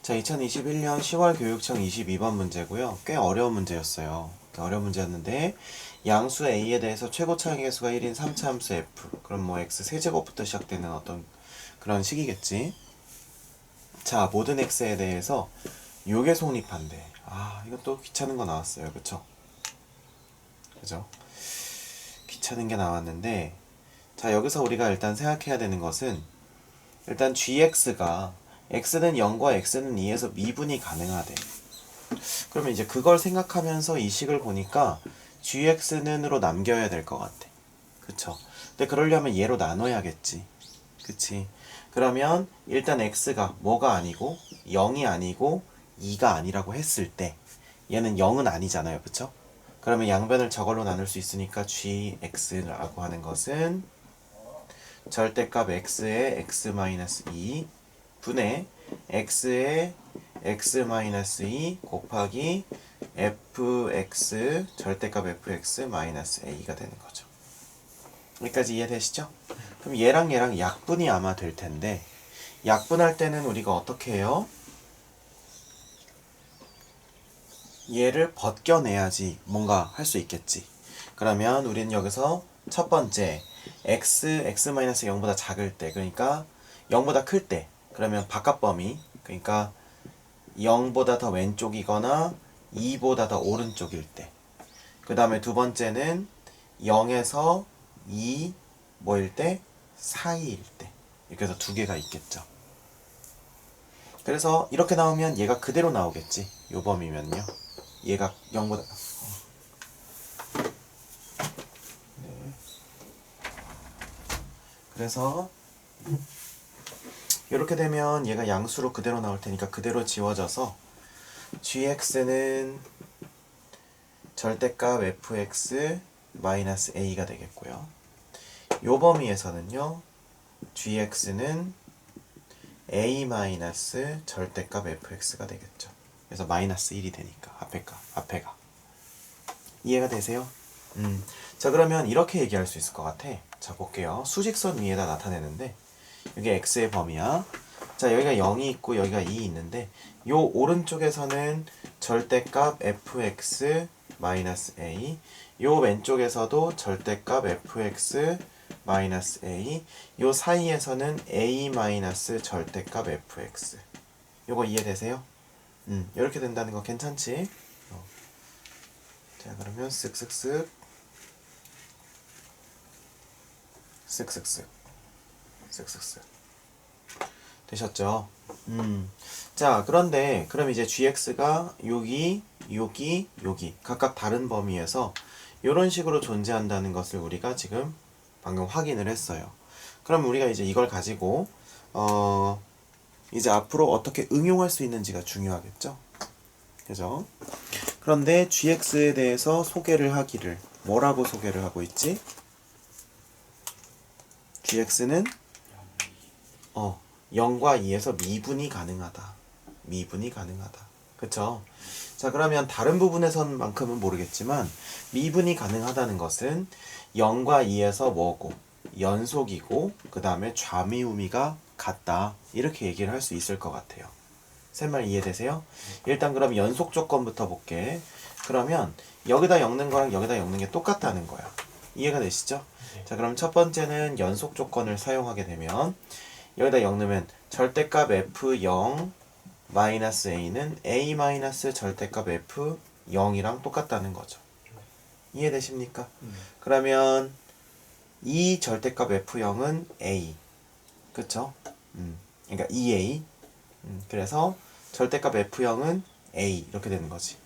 자, 2021년 10월 교육청 22번 문제고요. 꽤 어려운 문제였어요. 어려운 문제였는데 양수 A에 대해서 최고 차항계수가 1인 3차함수 F, 그럼 뭐 X 세제곱부터 시작되는 어떤 그런 식이겠지. 자, 모든 X에 대해서 요게 성립한대. 아, 이것도 귀찮은 거 나왔어요. 그쵸? 그죠? 귀찮은 게 나왔는데, 자, 여기서 우리가 일단 생각해야 되는 것은 일단 gx가 x는 0과 x는 2에서 미분이 가능하대. 그러면 이제 그걸 생각하면서 이 식을 보니까 gx는으로 남겨야 될 것 같아. 그쵸? 근데 그러려면 얘로 나눠야겠지. 그치? 그러면 일단 x가 뭐가 아니고 0이 아니고 2가 아니라고 했을 때 얘는 0은 아니잖아요. 그쵸? 그러면 양변을 저걸로 나눌 수 있으니까 gx라고 하는 것은 절대값 x의 x-2 분의 x의 x-2 곱하기 fx 절대값 fx-a가 되는 거죠. 여기까지 이해되시죠? 그럼 얘랑 약분이 아마 될 텐데, 약분할 때는 우리가 어떻게 해요? 얘를 벗겨내야지 뭔가 할 수 있겠지. 그러면 우리는 여기서 첫 번째 x-0보다 작을 때, 그러니까 0보다 클 때, 그러면 바깥 범위, 그러니까 0보다 더 왼쪽이거나 2보다 더 오른쪽일 때, 그 다음에 두 번째는 0에서 2 뭐일 때? 사이일 때. 이렇게 해서 두 개가 있겠죠. 그래서 이렇게 나오면 얘가 그대로 나오겠지. 요 범위면요. 얘가 0보다 그래서 이렇게 되면 얘가 양수로 그대로 나올 테니까 그대로 지워져서 gx는 절대값 fx 마이너스 a가 되겠고요. 요 범위에서는요 gx는 a 마이너스 절대값 fx가 되겠죠. 그래서 마이너스 1이 되니까 앞에가 이해가 되세요? 자, 그러면 이렇게 얘기할 수 있을 것 같아. 자, 볼게요. 수직선 위에다 나타내는데 여기 x의 범위야. 자, 여기가 0이 있고 여기가 2 있는데 요 오른쪽에서는 절대값 fx 마이너스 a, 요 왼쪽에서도 절대값 fx 마이너스 a, 요 사이에서는 a 마이너스 절대값 fx. 요거 이해되세요? 이렇게 된다는 거 괜찮지? 자, 그러면 쓱쓱쓱 되셨죠? 자, 그런데 그럼 이제 gx가 여기 각각 다른 범위에서 이런 식으로 존재한다는 것을 우리가 지금 방금 확인을 했어요. 그럼 우리가 이제 이걸 가지고 이제 앞으로 어떻게 응용할 수 있는지가 중요하겠죠? 그죠? 그런데 gx에 대해서 소개를 하기를 뭐라고 소개를 하고 있지? gx는 0과 2에서 미분이 가능하다. 그쵸? 자, 그러면 다른 부분에서만큼은 모르겠지만 미분이 가능하다는 것은 0과 2에서 뭐고 연속이고 그 다음에 좌미우미가 같다. 이렇게 얘기를 할 수 있을 것 같아요. 셋말 이해되세요? 일단 그럼 연속 조건부터 볼게. 그러면 여기다 엮는 거랑 여기다 엮는 게 똑같다는 거야. 이해가 되시죠? 자, 그럼 첫 번째는 연속 조건을 사용하게 되면 여기다 엮으면 절대값 f0 마이너스 a는 a 마이너스 절대값 f0이랑 똑같다는 거죠. 이해되십니까? 그러면 이 절대값 f0은 a, 그쵸? 그러니까 2a. 그래서 절대값 f0은 a 이렇게 되는 거지.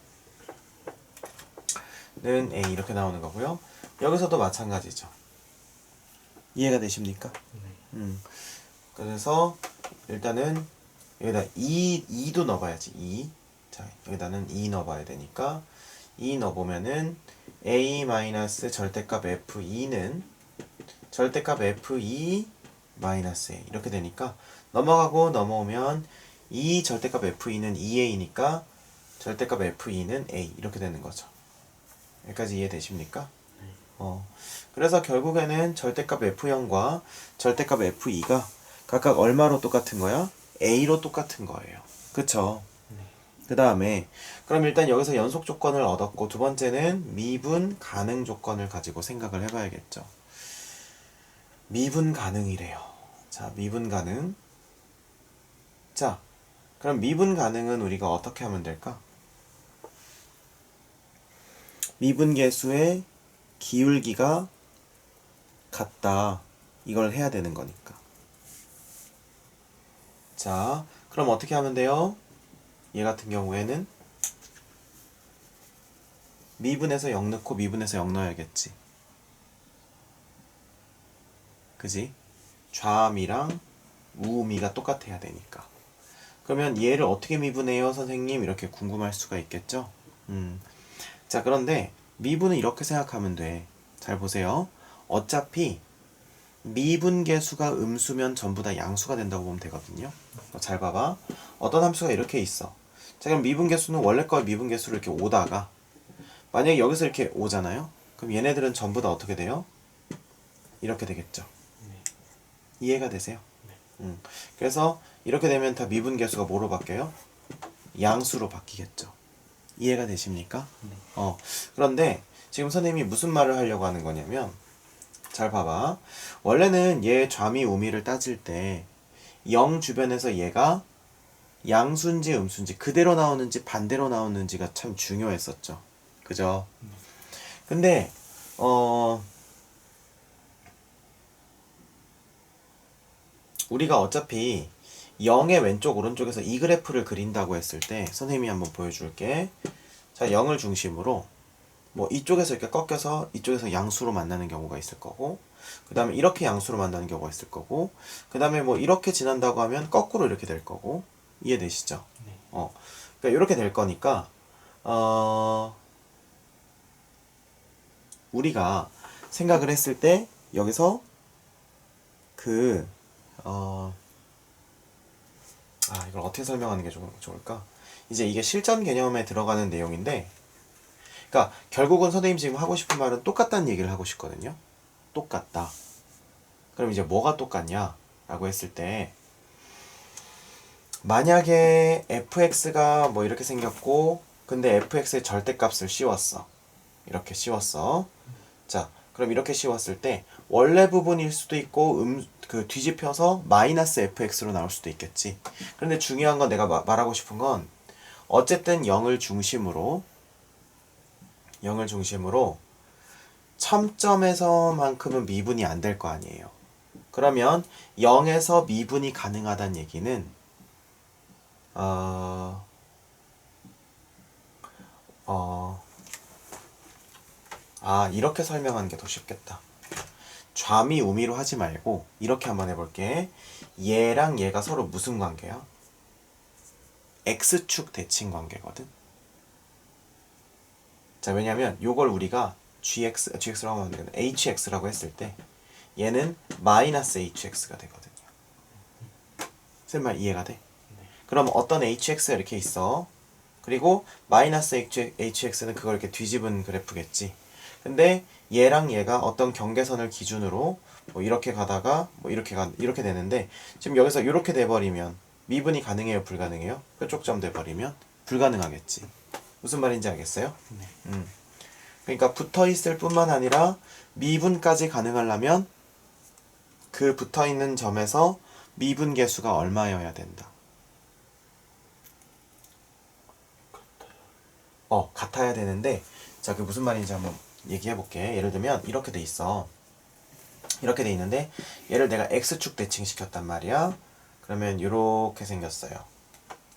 는 a 이렇게 나오는 거고요. 여기서도 마찬가지죠. 이해가 되십니까? 그래서 일단은 여기다 2도 넣어봐야지. 2. 자, 여기다는 2 넣어봐야 되니까 2 넣어보면은 a 마이너스 절대값 f2는 절대값 f2 마이너스 a 이렇게 되니까 넘어가고 넘어오면 이 절대값 f2는 2a니까 절대값 f2는 a 이렇게 되는 거죠. 여기까지 이해되십니까? 그래서 결국에는 절대값 f0과 절대값 f2가 각각 얼마로 똑같은 거야? a로 똑같은 거예요. 그쵸. 그 다음에 그럼 일단 여기서 연속 조건을 얻었고 두 번째는 미분 가능 조건을 가지고 생각을 해봐야겠죠. 미분 가능이래요. 자, 미분 가능. 자, 그럼 미분 가능은 우리가 어떻게 하면 될까? 미분 계수의 기울기가 같다. 이걸 해야 되는 거니까. 자, 그럼 어떻게 하면 돼요? 얘 같은 경우에는 미분에서 0 넣고 미분에서 0 넣어야겠지. 그지? 좌미랑 우미가 똑같아야 되니까. 그러면 얘를 어떻게 미분해요, 선생님? 이렇게 궁금할 수가 있겠죠? 자, 그런데 미분은 이렇게 생각하면 돼. 잘 보세요. 어차피 미분 계수가 음수면 전부 다 양수가 된다고 보면 되거든요. 잘 봐봐. 어떤 함수가 이렇게 있어. 자, 그럼 미분 계수는 원래 거 미분 계수를 이렇게 오다가 만약에 여기서 이렇게 오잖아요. 그럼 얘네들은 전부 다 어떻게 돼요? 이렇게 되겠죠. 이해가 되세요? 그래서 이렇게 되면 다 미분 계수가 뭐로 바뀌어요? 양수로 바뀌겠죠. 이해가 되십니까? 그런데 지금 선생님이 무슨 말을 하려고 하는 거냐면 잘 봐봐. 원래는 얘 좌미 우미를 따질 때 0 주변에서 얘가 양수인지 음수인지 그대로 나오는지 반대로 나오는지가 참 중요했었죠. 그죠? 근데 우리가 어차피 0의 왼쪽 오른쪽에서 이 그래프를 그린다고 했을 때 선생님이 한번 보여줄게. 자, 0을 중심으로 뭐 이쪽에서 이렇게 꺾여서 이쪽에서 양수로 만나는 경우가 있을 거고, 그 다음에 이렇게 양수로 만나는 경우가 있을 거고, 그 다음에 뭐 이렇게 지난다고 하면 거꾸로 이렇게 될 거고. 이해되시죠? 네. 그러니까 이렇게 될 거니까 우리가 생각을 했을 때 여기서 이걸 어떻게 설명하는 게 좋을까? 이제 이게 실전 개념에 들어가는 내용인데, 그러니까 결국은 선생님 지금 하고 싶은 말은 똑같다는 얘기를 하고 싶거든요. 똑같다. 그럼 이제 뭐가 똑같냐? 라고 했을 때 만약에 fx가 뭐 이렇게 생겼고 근데 fx의 절대값을 씌웠어. 이렇게 씌웠어. 자, 그럼 이렇게 씌웠을 때 원래 부분일 수도 있고 뒤집혀서 마이너스 fx로 나올 수도 있겠지. 그런데 중요한 건 내가 말하고 싶은 건 어쨌든 0을 중심으로 첨점에서만큼은 미분이 안 될 거 아니에요. 그러면 0에서 미분이 가능하다는 얘기는 이렇게 설명하는 게 더 쉽겠다. 좌미 우미로 하지 말고 이렇게 한번 해볼게. 얘랑 얘가 서로 무슨 관계야? x축 대칭 관계거든. 자, 왜냐면 요걸 우리가 gx라고 하면 되는 hx라고 했을 때 얘는 마이너스 hx가 되거든요. 쌤 말 이해가 돼? 그럼 어떤 hx가 이렇게 있어. 그리고 마이너스 hx는 그걸 이렇게 뒤집은 그래프겠지. 근데 얘랑 얘가 어떤 경계선을 기준으로 뭐 이렇게 가다가 뭐 이렇게 되는데 지금 여기서 이렇게 돼버리면 미분이 가능해요, 불가능해요? 뾰족점 돼버리면 불가능하겠지. 무슨 말인지 알겠어요? 네. 그러니까 붙어있을 뿐만 아니라 미분까지 가능하려면 그 붙어있는 점에서 미분 계수가 얼마여야 된다. 같아야 되는데, 자, 그게 무슨 말인지 한번 얘기해 볼게. 예를 들면 이렇게 돼 있어. 이렇게 돼 있는데 얘를 내가 x축 대칭 시켰단 말이야. 그러면 이렇게 생겼어요.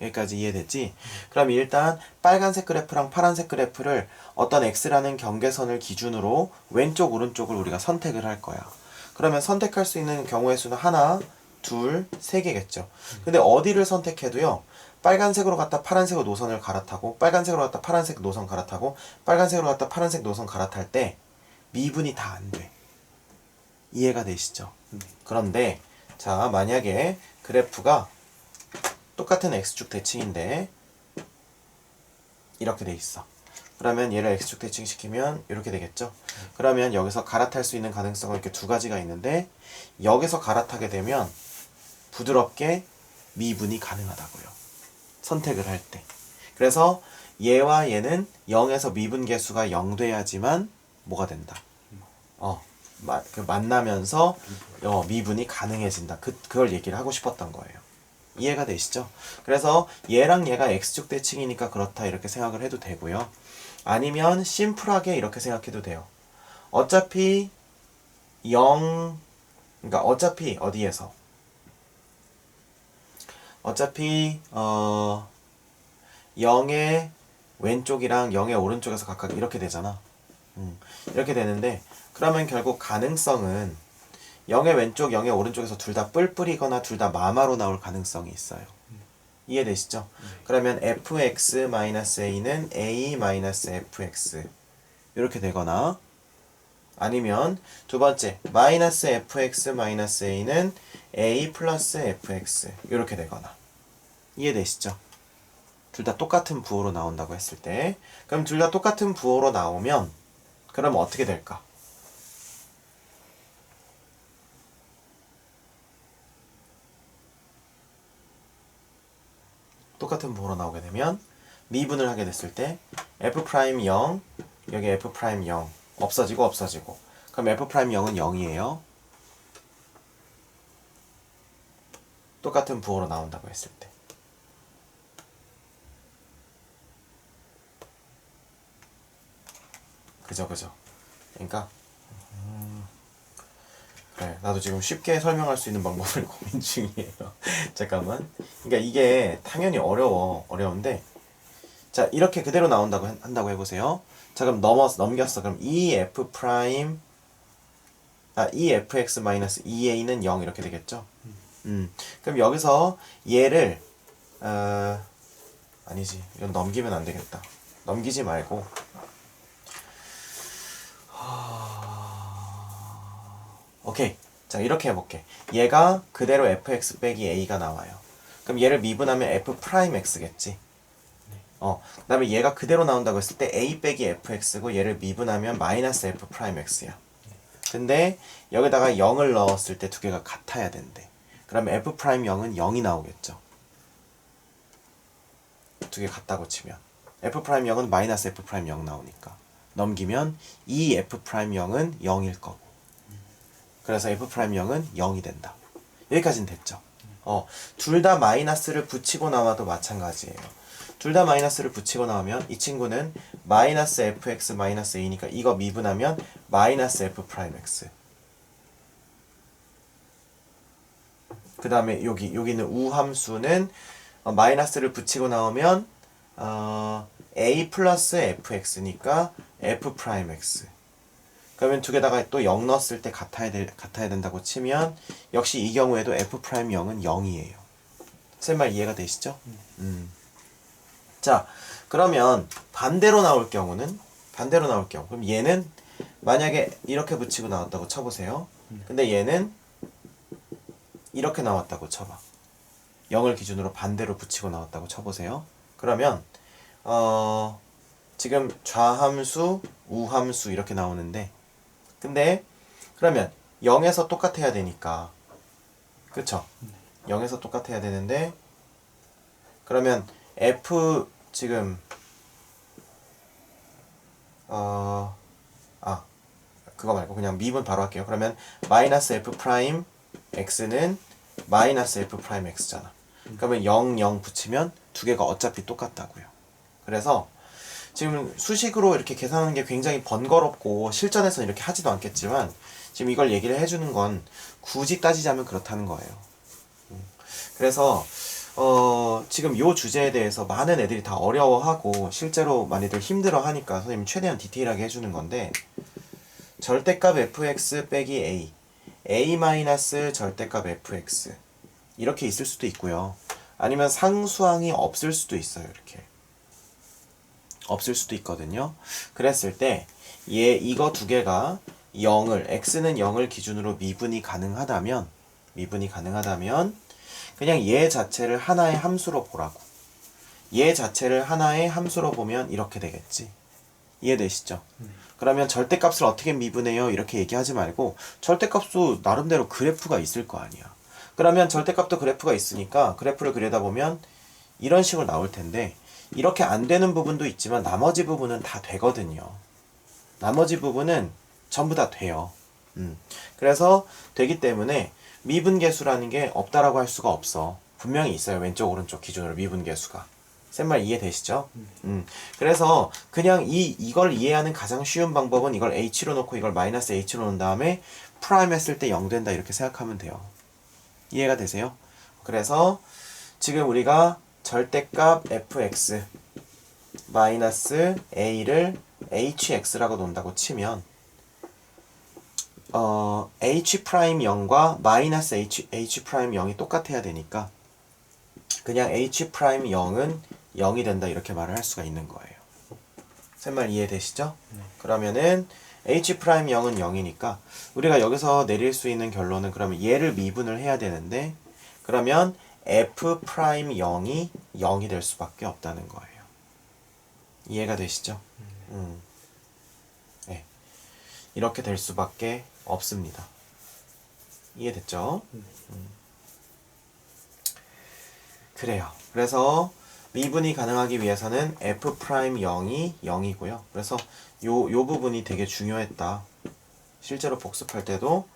여기까지 이해됐지? 그럼 일단 빨간색 그래프랑 파란색 그래프를 어떤 x라는 경계선을 기준으로 왼쪽 오른쪽을 우리가 선택을 할 거야. 그러면 선택할 수 있는 경우의 수는 하나, 둘, 세 개겠죠. 근데 어디를 선택해도요, 빨간색으로 갔다 파란색으로 노선을 갈아타고 빨간색으로 갔다 파란색 노선 갈아타고 빨간색으로 갔다 파란색 노선 갈아탈 때 미분이 다 안 돼. 이해가 되시죠? 그런데 자, 만약에 그래프가 똑같은 x축 대칭인데 이렇게 돼 있어. 그러면 얘를 x축 대칭 시키면 이렇게 되겠죠. 그러면 여기서 갈아탈 수 있는 가능성은 이렇게 두 가지가 있는데 여기서 갈아타게 되면 부드럽게 미분이 가능하다고요. 선택을 할 때. 그래서 얘와 얘는 0에서 미분계수가 0 돼야지만 뭐가 된다. 만나면서 미분이 가능해진다. 그걸 얘기를 하고 싶었던 거예요. 이해가 되시죠? 그래서 얘랑 얘가 x축 대칭이니까 그렇다 이렇게 생각을 해도 되고요. 아니면 심플하게 이렇게 생각해도 돼요. 어차피 0, 그러니까 어차피 어디에서? 어차피 0의 왼쪽이랑 0의 오른쪽에서 각각 이렇게 되잖아. 이렇게 되는데 그러면 결국 가능성은 0의 왼쪽, 0의 오른쪽에서 둘 다 뿔뿔이거나 둘 다 마마로 나올 가능성이 있어요. 이해되시죠? 그러면 fx-a는 a-fx 이렇게 되거나 아니면 두 번째 마이너스 fx-a는 a 플러스 fx 이렇게 되거나 이해되시죠? 둘 다 똑같은 부호로 나온다고 했을 때 그럼 둘 다 똑같은 부호로 나오면 그럼 어떻게 될까? 똑같은 부호로 나오게 되면 미분을 하게 됐을 때 f'0 여기 f'0 없어지고 그럼 f'0은 0이에요. 똑같은 부호로 나온다고 했을 때 그죠 그러니까 그래 나도 지금 쉽게 설명할 수 있는 방법을 고민 중이에요. 잠깐만. 그러니까 이게 당연히 어려운데 자 이렇게 그대로 나온다고 한다고 해보세요. 자 그럼 넘겼어. 그럼 fx-2a는 0 이렇게 되겠죠. 그럼 여기서 얘를 아니지 이건 넘기면 안 되겠다. 넘기지 말고 오케이. 자 이렇게 해볼게. 얘가 그대로 fx 빼기 a가 나와요. 그럼 얘를 미분하면 f'x겠지. 그 다음에 얘가 그대로 나온다고 했을 때 a 빼기 fx고 얘를 미분하면 마이너스 f'x야. 근데 여기다가 0을 넣었을 때 두 개가 같아야 된대. 그러면 f'0은 0이 나오겠죠. 두 개 같다고 치면 f'0은 마이너스 f'0 나오니까 넘기면 이 f'0은 0일 거고 그래서 f'0은 0이 된다. 여기까지는 됐죠. 둘 다 마이너스를 붙이고 나와도 마찬가지예요. 둘 다 마이너스를 붙이고 나오면 이 친구는 마이너스 fx 마이너스 a니까 이거 미분하면 마이너스 f'x. 그 다음에 여기는 우함수는 마이너스를 붙이고 나오면 a 플러스 fx니까 f'x. 그러면 두 개다가 또 0 넣었을 때 같아야 된다고 치면 역시 이 경우에도 f'0은 0이에요. 쌤 말 이해가 되시죠? 자 그러면 반대로 나올 경우 그럼 얘는 만약에 이렇게 붙이고 나왔다고 쳐보세요. 근데 얘는 이렇게 나왔다고 쳐봐. 0을 기준으로 반대로 붙이고 나왔다고 쳐보세요. 그러면 지금 좌함수, 우함수 이렇게 나오는데 근데 그러면 0에서 똑같아야 되니까 그쵸? 0에서 똑같아야 되는데 그러면 f 지금 그거 말고 그냥 미분 바로 할게요. 그러면 마이너스 f 프라임 x는 마이너스 f 프라임 x잖아. 그러면 0, 0 붙이면 두 개가 어차피 똑같다고요. 그래서 지금 수식으로 이렇게 계산하는 게 굉장히 번거롭고 실전에서 이렇게 하지도 않겠지만 지금 이걸 얘기를 해주는 건 굳이 따지자면 그렇다는 거예요. 그래서 지금 요 주제에 대해서 많은 애들이 다 어려워하고 실제로 많이들 힘들어하니까 선생님이 최대한 디테일하게 해주는 건데 절대값 fx 빼기 a 마이너스 절대값 fx 이렇게 있을 수도 있고요. 아니면 상수항이 없을 수도 있어요. 이렇게 없을 수도 있거든요. 그랬을 때 이거 두 개가 0을 x는 0을 기준으로 미분이 가능하다면 그냥 얘 자체를 하나의 함수로 보라고. 얘 자체를 하나의 함수로 보면 이렇게 되겠지. 이해되시죠? 그러면 절대값을 어떻게 미분해요? 이렇게 얘기하지 말고 절대값도 나름대로 그래프가 있을 거 아니야. 그러면 절대값도 그래프가 있으니까 그래프를 그리다 보면 이런 식으로 나올 텐데 이렇게 안 되는 부분도 있지만 나머지 부분은 다 되거든요. 나머지 부분은 전부 다 돼요. 그래서 되기 때문에 미분계수라는 게 없다라고 할 수가 없어. 분명히 있어요. 왼쪽 오른쪽 기준으로 미분계수가. 쌤 말 이해되시죠? 그래서 그냥 이걸 이해하는 가장 쉬운 방법은 이걸 h로 놓고 이걸 마이너스 h로 놓은 다음에 프라임 했을 때 0 된다 이렇게 생각하면 돼요. 이해가 되세요? 그래서 지금 우리가 절대값 fx 마이너스 a를 hx라고 놓는다고 치면 h'0과 마이너스 h'0이 똑같아야 되니까 그냥 h'0은 0이 된다 이렇게 말을 할 수가 있는 거예요. 쌤말 이해되시죠? 네. 그러면은 h'0은 0이니까 우리가 여기서 내릴 수 있는 결론은 그러면 얘를 미분을 해야 되는데 그러면 f'0이 0이 될 수밖에 없다는 거예요. 이해가 되시죠? 네. 이렇게 될 수밖에 없습니다. 이해됐죠? 그래요. 그래서 미분이 가능하기 위해서는 f'0이 0이고요. 그래서 요 부분이 되게 중요했다. 실제로 복습할 때도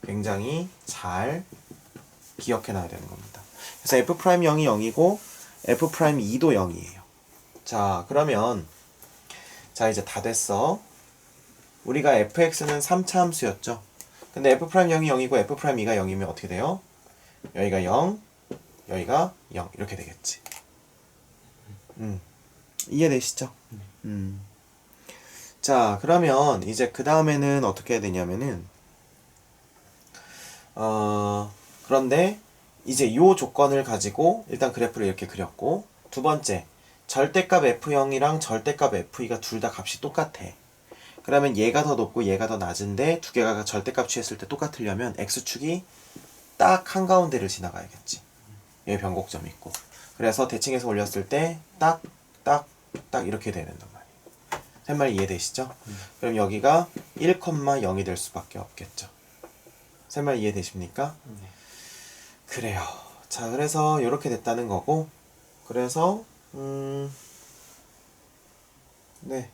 굉장히 잘 기억해놔야 되는 겁니다. 그래서 f'0이 0이고 f'2도 0이에요. 자, 그러면 자 이제 다 됐어. 우리가 fx는 3차 함수였죠. 근데 f'0이 0이고 f'2가 0이면 어떻게 돼요? 여기가 0, 여기가 0 이렇게 되겠지. 이해되시죠? 자, 그러면 이제 그 다음에는 어떻게 해야 되냐면은 그런데 이제 요 조건을 가지고 일단 그래프를 이렇게 그렸고 두 번째 절대값 f0이랑 절대값 f2가 둘 다 값이 똑같아. 그러면 얘가 더 높고 얘가 더 낮은데 두 개가 절대값 취했을 때 똑같으려면 x축이 딱 한가운데를 지나가야겠지. 여기 변곡점 있고. 그래서 대칭해서 올렸을 때 딱 이렇게 되는 말이에요. 샘말 이해되시죠? 그럼 여기가 1,0이 될 수밖에 없겠죠. 샘말 이해되십니까? 네. 그래요. 자, 그래서 이렇게 됐다는 거고 그래서 네.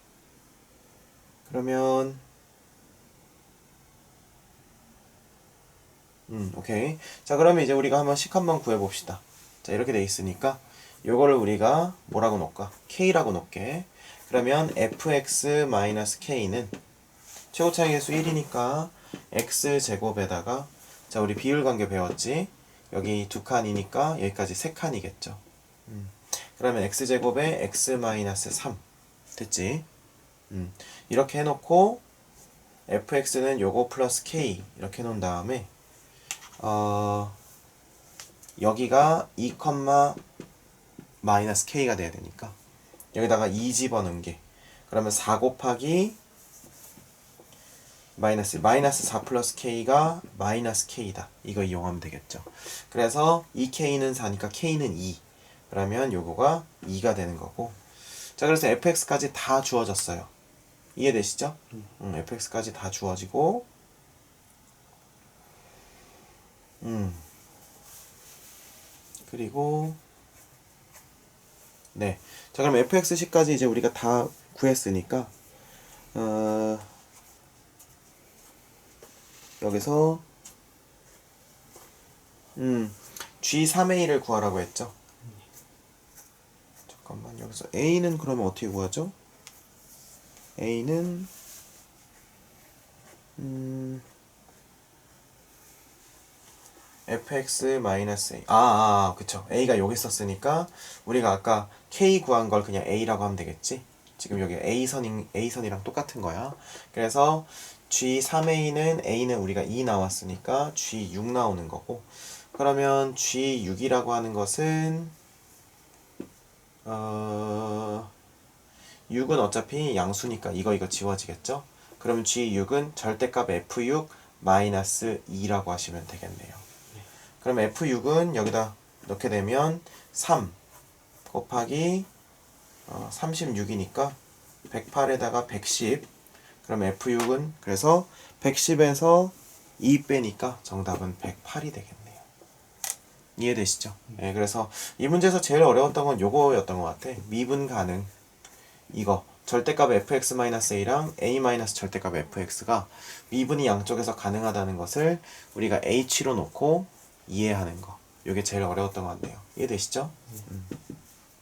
그러면 오케이. 자, 그러면 이제 우리가 한번 구해봅시다. 자, 이렇게 돼 있으니까 요거를 우리가 뭐라고 놓을까? K라고 놓을게. 그러면 fx-k는 최고차이계수 1이니까 x제곱에다가 자, 우리 비율관계 배웠지? 여기 두 칸이니까 여기까지 세 칸이겠죠. 그러면 x제곱에 x-3 됐지? 이렇게 해놓고 fx는 요거 플러스 k 이렇게 해놓은 다음에 여기가 2, 마이너스 k가 돼야 되니까 여기다가 2 집어넣은 게 그러면 4 곱하기 마이너스 4 플러스 k가 마이너스 k다. 이거 이용하면 되겠죠. 그래서 2k는 4니까 k는 2 그러면 요거가 2가 되는 거고 자 그래서 fx까지 다 주어졌어요. 이해되시죠? fx까지 다 주어지고 그리고 네. 자 그럼 fxc까지 이제 우리가 다 구했으니까 여기서 G3A를 구하라고 했죠. 잠깐만 여기서 A는 그러면 어떻게 구하죠? A는 fx-a 그쵸. A가 여기 있었으니까 우리가 아까 K 구한 걸 그냥 A라고 하면 되겠지. 지금 여기 A선이랑 똑같은 거야. 그래서 G3A는 A는 우리가 2 나왔으니까 G6 나오는 거고 그러면 G6이라고 하는 것은 6은 어차피 양수니까 이거 지워지겠죠? 그럼 G6은 절대값 F6 마이너스 2라고 하시면 되겠네요. 그럼 F6은 여기다 넣게 되면 3 곱하기 36이니까 108에다가 110 그럼 F6은 그래서 110에서 2 빼니까 정답은 108이 되겠네요. 이해되시죠? 예, 그래서 이 문제에서 제일 어려웠던 건 요거였던 것 같아. 미분 가능. 이거 절대값 fx-a랑 a- 절대값 fx가 미분이 양쪽에서 가능하다는 것을 우리가 h로 놓고 이해하는 거. 요게 제일 어려웠던 것 같네요. 이해되시죠?